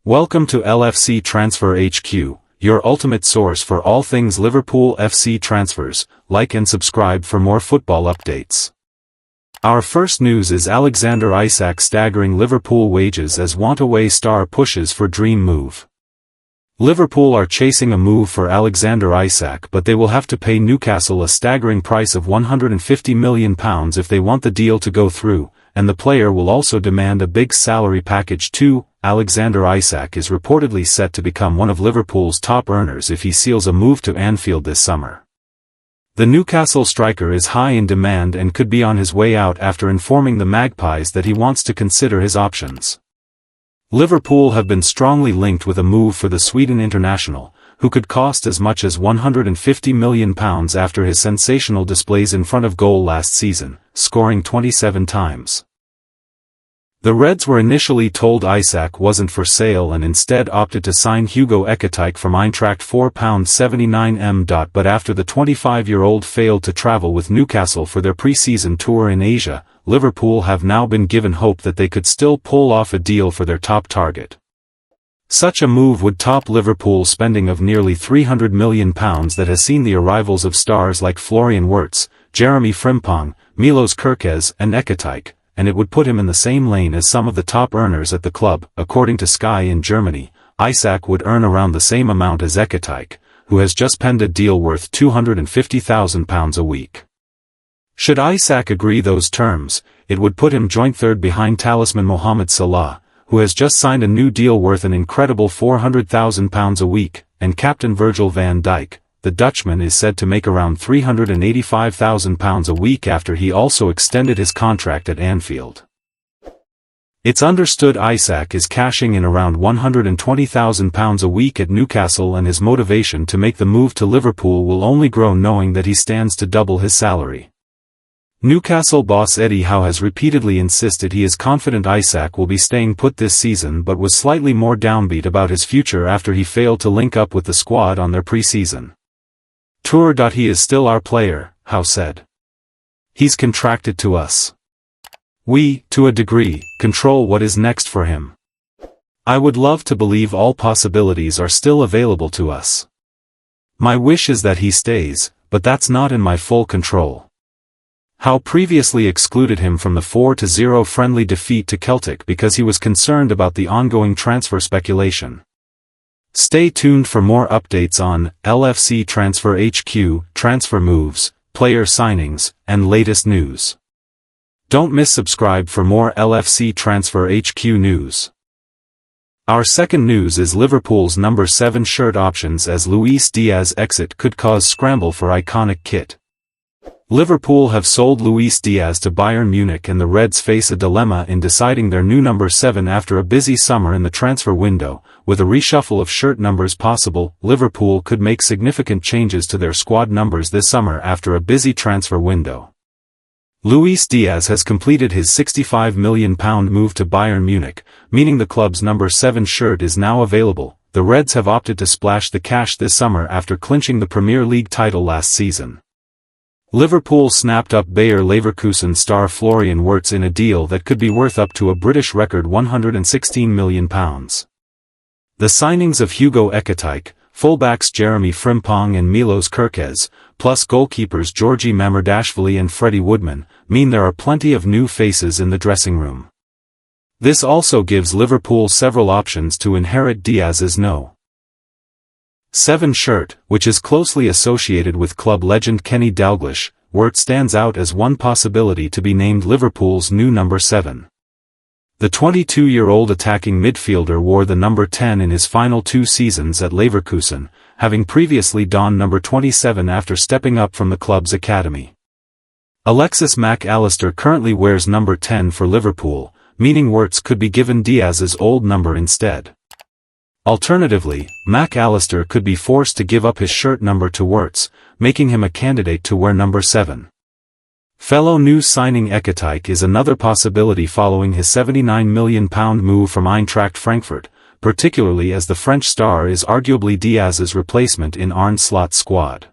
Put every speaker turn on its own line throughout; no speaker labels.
Welcome to LFC Transfer HQ, your ultimate source for all things Liverpool FC transfers. Like and subscribe for more football updates. Our first news is Alexander Isak staggering Liverpool wages as wantaway star pushes for dream move. Liverpool are chasing a move for Alexander Isak, but they will have to pay Newcastle a staggering price of £150 million if they want the deal to go through, and the player will also demand a big salary package too. Alexander Isak is reportedly set to become one of Liverpool's top earners if he seals a move to Anfield this summer. The Newcastle striker is high in demand and could be on his way out after informing the Magpies that he wants to consider his options. Liverpool have been strongly linked with a move for the Sweden international, who could cost as much as £150 million after his sensational displays in front of goal last season, scoring 27 times. The Reds were initially told Isac wasn't for sale and instead opted to sign Hugo Ekitike from Eintracht £4.79m. But after the 25-year-old failed to travel with Newcastle for their pre-season tour in Asia, Liverpool have now been given hope that they could still pull off a deal for their top target. Such a move would top Liverpool's spending of nearly £300 million that has seen the arrivals of stars like Florian Wirtz, Jeremy Frimpong, Milos Kerkez and Ekitike, and it would put him in the same lane as some of the top earners at the club. According to Sky in Germany, Isac would earn around the same amount as Ekitike, who has just penned a deal worth £250,000 a week. Should Isac agree those terms, it would put him joint third behind talisman Mohamed Salah, who has just signed a new deal worth an incredible £400,000 a week, and captain Virgil van Dijk. The Dutchman is said to make around £385,000 a week after he also extended his contract at Anfield. It's understood Isac is cashing in around £120,000 a week at Newcastle, and his motivation to make the move to Liverpool will only grow knowing that he stands to double his salary. Newcastle boss Eddie Howe has repeatedly insisted he is confident Isac will be staying put this season, but was slightly more downbeat about his future after he failed to link up with the squad on their pre-season tour. He is still our player, Howe said. He's contracted to us. We, to a degree, control what is next for him. I would love to believe all possibilities are still available to us. My wish is that he stays, but that's not in my full control. Howe previously excluded him from the 4-0 friendly defeat to Celtic because he was concerned about the ongoing transfer speculation. Stay tuned for more updates on LFC Transfer HQ, transfer moves, player signings, and latest news. Don't miss subscribe for more LFC Transfer HQ news. Our second news is Liverpool's number 7 shirt options as Luis Diaz exit could cause scramble for iconic kit. Liverpool have sold Luis Diaz to Bayern Munich, and the Reds face a dilemma in deciding their new number 7 after a busy summer in the transfer window. With a reshuffle of shirt numbers possible, Liverpool could make significant changes to their squad numbers this summer after a busy transfer window. Luis Diaz has completed his £65 million move to Bayern Munich, meaning the club's number 7 shirt is now available. The Reds have opted to splash the cash this summer after clinching the Premier League title last season. Liverpool snapped up Bayer Leverkusen star Florian Wirtz in a deal that could be worth up to a British record £116 million. The signings of Hugo Ekitike, fullbacks Jeremy Frimpong and Milos Kerkez, plus goalkeepers Georgi Mamardashvili and Freddie Woodman, mean there are plenty of new faces in the dressing room. This also gives Liverpool several options to inherit Diaz's No. 7 shirt, which is closely associated with club legend Kenny Dalglish. Wirtz stands out as one possibility to be named Liverpool's new number 7. The 22-year-old attacking midfielder wore the number 10 in his final 2 seasons at Leverkusen, having previously donned number 27 after stepping up from the club's academy. Alexis Mac Allister currently wears number 10 for Liverpool, meaning Wirtz could be given Diaz's old number instead. Alternatively, Mac Allister could be forced to give up his shirt number to Wirtz, making him a candidate to wear number 7. Fellow new signing Ekitike is another possibility following his £79 million move from Eintracht Frankfurt, particularly as the French star is arguably Diaz's replacement in Arne Slot's squad.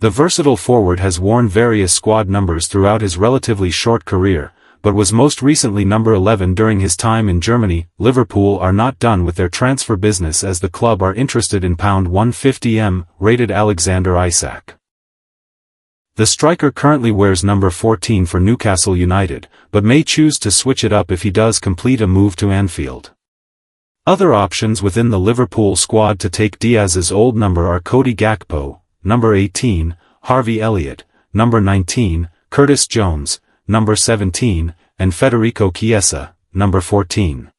The versatile forward has worn various squad numbers throughout his relatively short career, but was most recently number 11 during his time in Germany. Liverpool are not done with their transfer business as the club are interested in £150m, rated Alexander Isak. The striker currently wears number 14 for Newcastle United, but may choose to switch it up if he does complete a move to Anfield. Other options within the Liverpool squad to take Diaz's old number are Cody Gakpo, number 18, Harvey Elliott, number 19, Curtis Jones, number 17, and Federico Chiesa, number 14.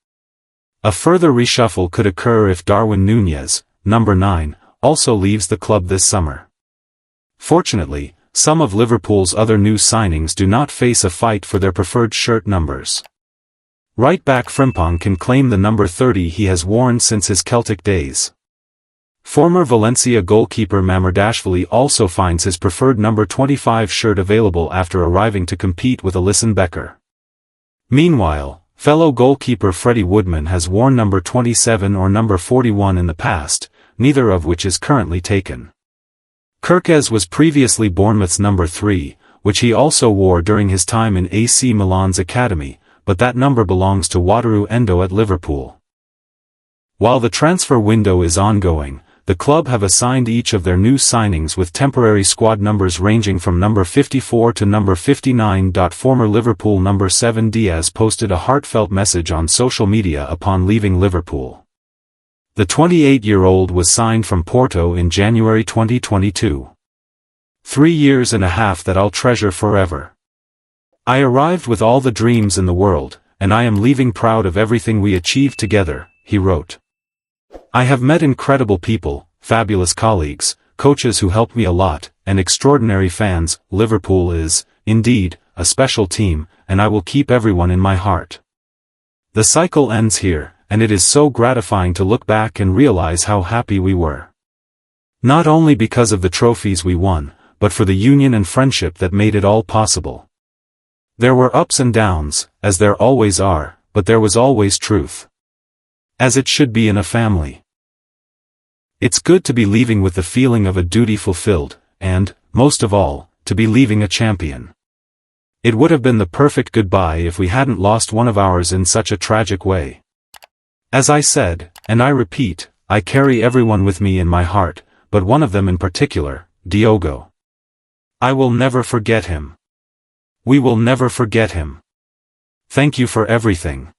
A further reshuffle could occur if Darwin Núñez, number 9, also leaves the club this summer. Fortunately, some of Liverpool's other new signings do not face a fight for their preferred shirt numbers. Right-back Frimpong can claim the number 30 he has worn since his Celtic days. Former Valencia goalkeeper Mamardashvili also finds his preferred number 25 shirt available after arriving to compete with Alisson Becker. Meanwhile, fellow goalkeeper Freddie Woodman has worn number 27 or number 41 in the past, neither of which is currently taken. Kerkez was previously Bournemouth's number 3, which he also wore during his time in AC Milan's academy, but that number belongs to Wataru Endo at Liverpool. While the transfer window is ongoing, the club have assigned each of their new signings with temporary squad numbers ranging from number 54 to number 59. Former Liverpool number 7 Diaz posted a heartfelt message on social media upon leaving Liverpool. The 28-year-old was signed from Porto in January 2022. 3 years and a half that I'll treasure forever. I arrived with all the dreams in the world, and I am leaving proud of everything we achieved together, he wrote. I have met incredible people, fabulous colleagues, coaches who helped me a lot, and extraordinary fans. Liverpool is, indeed, a special team, and I will keep everyone in my heart. The cycle ends here, and it is so gratifying to look back and realize how happy we were. Not only because of the trophies we won, but for the union and friendship that made it all possible. There were ups and downs, as there always are, but there was always truth. As it should be in a family. It's good to be leaving with the feeling of a duty fulfilled, and, most of all, to be leaving a champion. It would have been the perfect goodbye if we hadn't lost one of ours in such a tragic way. As I said, and I repeat, I carry everyone with me in my heart, but one of them in particular, Diogo. I will never forget him. We will never forget him. Thank you for everything.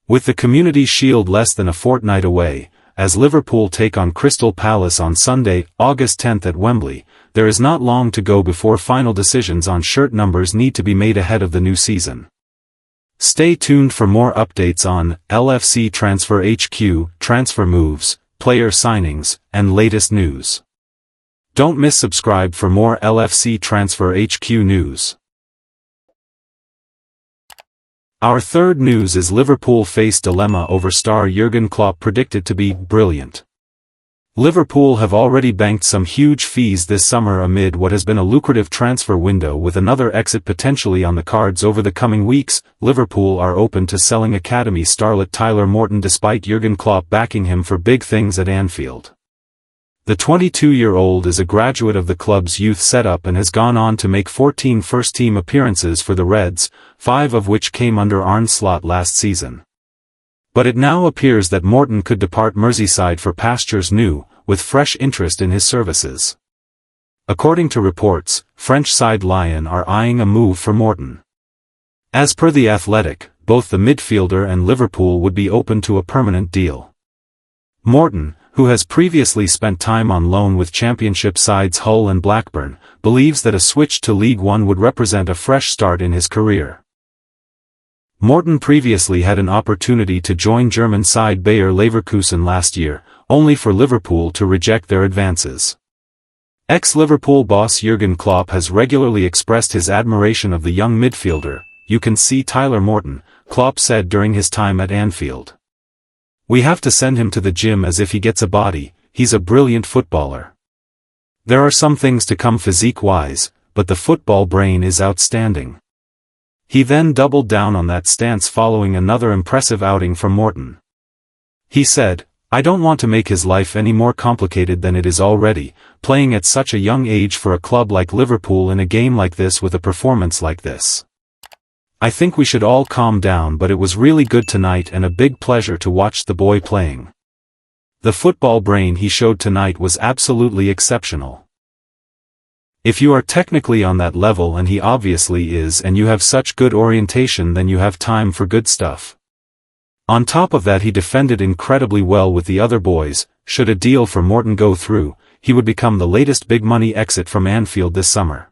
With the Community Shield less than a fortnight away, as Liverpool take on Crystal Palace on Sunday, August 10th at Wembley, there is not long to go before final decisions on shirt numbers need to be made ahead of the new season. Stay tuned for more updates on LFC Transfer HQ, transfer moves, player signings, and latest news. Don't miss subscribe for more LFC Transfer HQ news. Our third news is Liverpool face dilemma over star Jurgen Klopp predicted to be brilliant. Liverpool have already banked some huge fees this summer amid what has been a lucrative transfer window with another exit potentially on the cards over the coming weeks. Liverpool are open to selling academy starlet Tyler Morton despite Jurgen Klopp backing him for big things at Anfield. The 22-year-old is a graduate of the club's youth setup and has gone on to make 14 first-team appearances for the Reds, 5 of which came under Arne Slot last season. But it now appears that Morton could depart Merseyside for pastures new, with fresh interest in his services. According to reports, French side Lyon are eyeing a move for Morton. As per The Athletic, both the midfielder and Liverpool would be open to a permanent deal. Morton, who has previously spent time on loan with Championship sides Hull and Blackburn, believes that a switch to League One would represent a fresh start in his career. Morton previously had an opportunity to join German side Bayer Leverkusen last year, only for Liverpool to reject their advances. Ex-Liverpool boss Jurgen Klopp has regularly expressed his admiration of the young midfielder. You can see Tyler Morton, Klopp said during his time at Anfield. We have to send him to the gym as if he gets a body, he's a brilliant footballer. There are some things to come physique-wise, but the football brain is outstanding. He then doubled down on that stance following another impressive outing from Morton. He said, I don't want to make his life any more complicated than it is already, playing at such a young age for a club like Liverpool in a game like this with a performance like this. I think we should all calm down, but it was really good tonight and a big pleasure to watch the boy playing. The football brain he showed tonight was absolutely exceptional. If you are technically on that level, and he obviously is, and you have such good orientation, then you have time for good stuff. On top of that, he defended incredibly well with the other boys. Should a deal for Morton go through, he would become the latest big money exit from Anfield this summer.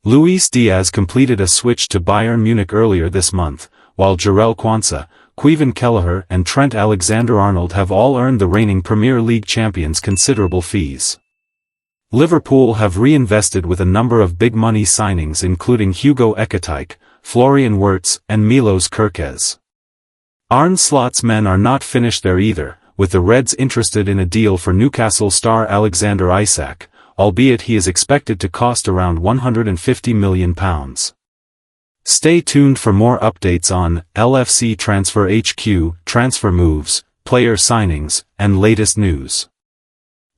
Luis Diaz completed a switch to Bayern Munich earlier this month, while Jarell Quansah, Kevin Kelleher and Trent Alexander-Arnold have all earned the reigning Premier League champions considerable fees. Liverpool have reinvested with a number of big money signings, including Hugo Ekitike, Florian Wirtz and Milos Kerkez. Arne Slot's men are not finished there either, with the Reds interested in a deal for Newcastle star Alexander Isak, albeit he is expected to cost around £150 million. Stay tuned for more updates on LFC Transfer HQ, transfer moves, player signings, and latest news.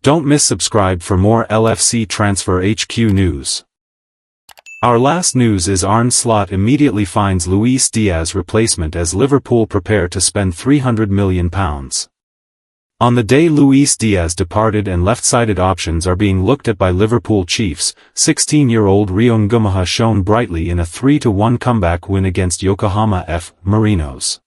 Don't miss subscribe for more LFC Transfer HQ news. Our last news is Arne Slot immediately finds Luis Diaz replacement as Liverpool prepare to spend £300 million. On the day Luis Diaz departed and left-sided options are being looked at by Liverpool chiefs, 16-year-old Rio Ngumaha shone brightly in a 3-1 comeback win against Yokohama F. Marinos.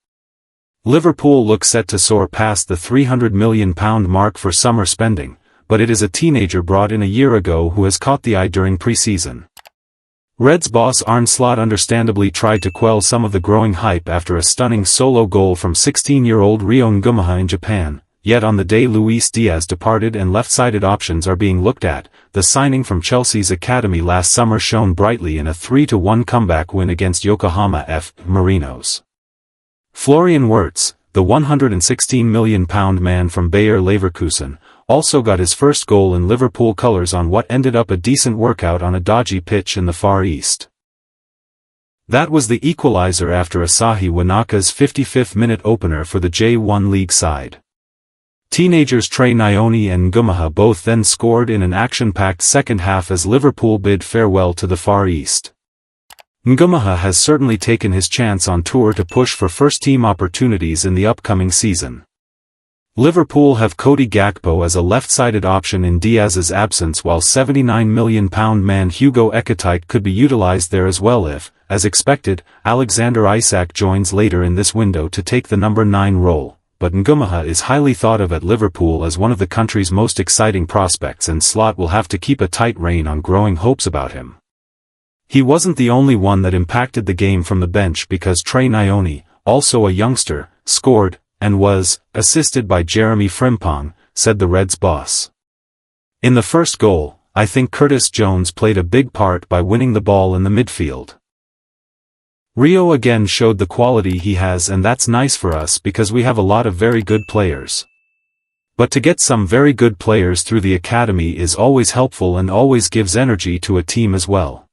Liverpool look set to soar past the £300 million mark for summer spending, but it is a teenager brought in a year ago who has caught the eye during pre-season. Reds boss Arne Slot understandably tried to quell some of the growing hype after a stunning solo goal from 16-year-old Rio Ngumaha in Japan. Yet on the day Luis Diaz departed and left-sided options are being looked at, the signing from Chelsea's academy last summer shone brightly in a 3-1 comeback win against Yokohama F. Marinos. Florian Wirtz, the £116 million man from Bayer Leverkusen, also got his first goal in Liverpool colours on what ended up a decent workout on a dodgy pitch in the Far East. That was the equaliser after Asahi Wanaka's 55th minute opener for the J1 League side. Teenagers Trey Nyoni and Ngumaha both then scored in an action-packed second half as Liverpool bid farewell to the Far East. Ngumaha has certainly taken his chance on tour to push for first-team opportunities in the upcoming season. Liverpool have Cody Gakpo as a left-sided option in Diaz's absence, while £79 million man Hugo Ekitike could be utilised there as well if, as expected, Alexander Isak joins later in this window to take the number 9 role. But Ngumaha is highly thought of at Liverpool as one of the country's most exciting prospects, and Slot will have to keep a tight rein on growing hopes about him. He wasn't the only one that impacted the game from the bench, because Trey Nyoni, also a youngster, scored, and was assisted by Jeremy Frimpong, said the Reds boss. In the first goal, I think Curtis Jones played a big part by winning the ball in the midfield. Rio again showed the quality he has, and that's nice for us because we have a lot of very good players. But to get some very good players through the academy is always helpful and always gives energy to a team as well.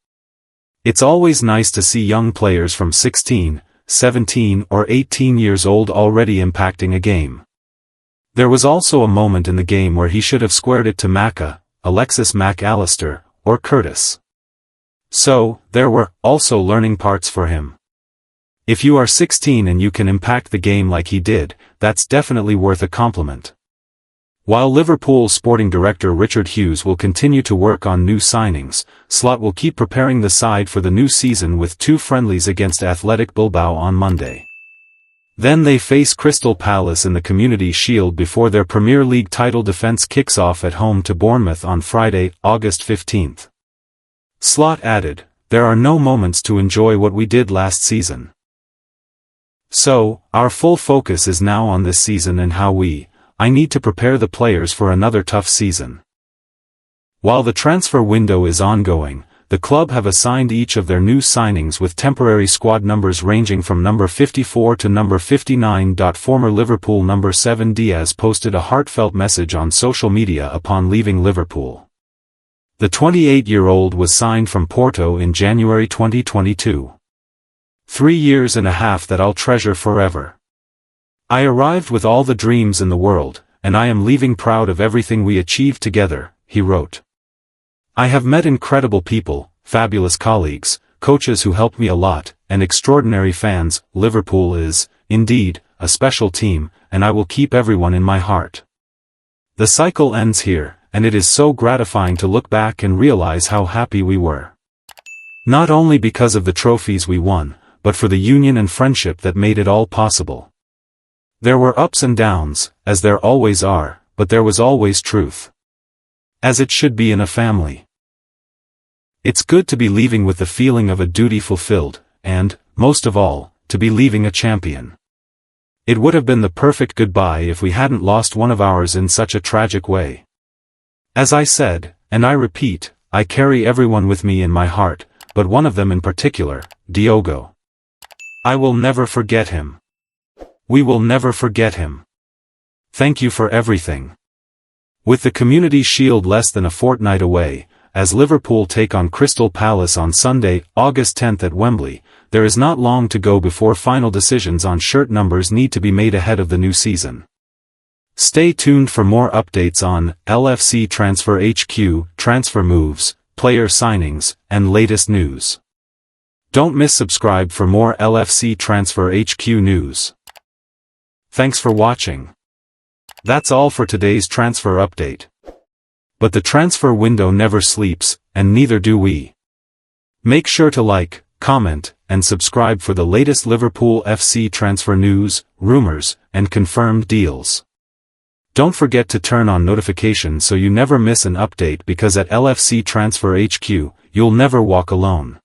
It's always nice to see young players from 16, 17 or 18 years old already impacting a game. There was also a moment in the game where he should have squared it to Maka, Alexis Mac Allister, or Curtis. So, there were also learning parts for him. If you are 16 and you can impact the game like he did, that's definitely worth a compliment. While Liverpool sporting director Richard Hughes will continue to work on new signings, Slot will keep preparing the side for the new season with 2 friendlies against Athletic Bilbao on Monday. Then they face Crystal Palace in the Community Shield before their Premier League title defence kicks off at home to Bournemouth on Friday, August 15th. Slot added, "There are no moments to enjoy what we did last season. So, our full focus is now on this season and how I need to prepare the players for another tough season." While the transfer window is ongoing, the club have assigned each of their new signings with temporary squad numbers ranging from number 54 to number 59. Former Liverpool number 7 Diaz posted a heartfelt message on social media upon leaving Liverpool. The 28-year-old was signed from Porto in January 2022. 3 years and a half that I'll treasure forever. I arrived with all the dreams in the world, and I am leaving proud of everything we achieved together, he wrote. I have met incredible people, fabulous colleagues, coaches who helped me a lot, and extraordinary fans. Liverpool is, indeed, a special team, and I will keep everyone in my heart. The cycle ends here, and it is so gratifying to look back and realize how happy we were. Not only because of the trophies we won, but for the union and friendship that made it all possible. There were ups and downs, as there always are, but there was always truth. As it should be in a family. It's good to be leaving with the feeling of a duty fulfilled, and, most of all, to be leaving a champion. It would have been the perfect goodbye if we hadn't lost one of ours in such a tragic way. As I said, and I repeat, I carry everyone with me in my heart, but one of them in particular, Diogo. I will never forget him. We will never forget him. Thank you for everything. With the Community Shield less than a fortnight away, as Liverpool take on Crystal Palace on Sunday, August 10th at Wembley, there is not long to go before final decisions on shirt numbers need to be made ahead of the new season. Stay tuned for more updates on LFC Transfer HQ, transfer moves, player signings, and latest news. Don't miss subscribe for more LFC Transfer HQ news. Thanks for watching. That's all for today's transfer update. But the transfer window never sleeps, and neither do we. Make sure to like, comment, and subscribe for the latest Liverpool FC transfer news, rumors, and confirmed deals. Don't forget to turn on notifications so you never miss an update, because at LFC Transfer HQ, you'll never walk alone.